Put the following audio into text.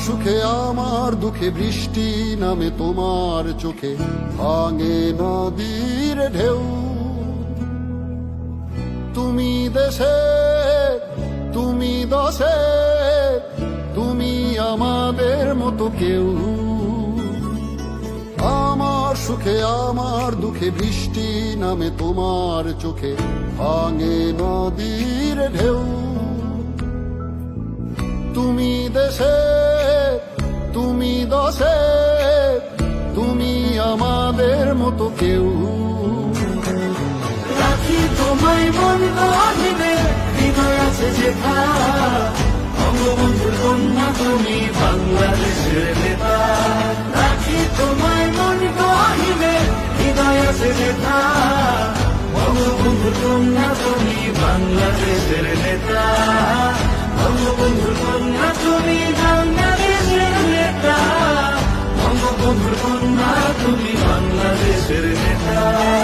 সুখে আমার দুঃখে বৃষ্টি নামে তোমার চোখে, ভাঙে নদীর ঢেউ। তুমি দেশে, তুমি দশে, তুমি আমাদের মতো কেউ। আমার সুখে আমার দুঃখে বৃষ্টি নামে তোমার চোখে, ভাঙে নদীর ঢেউ। তুমি দেশে, তুমি দশে, তুমি আমাদের মতো কেউ। রাখি তোমায় মন গহিনে, হৃদয় আছে যেথা। বঙ্গবন্ধুর কন্যা তুমি বাংলাদেশের নেতা। রাখি তোমায় মন গহিনে, হৃদয় আছে যেথা। বঙ্গবন্ধুর কন্যা তুমি বাংলাদেশের নেতা। বঙ্গবন্ধুর কন্যা তুমি বাংলাদেশের নেতা। বঙ্গবন্ধুর কন্যা তুমি বাংলাদেশের নেতা।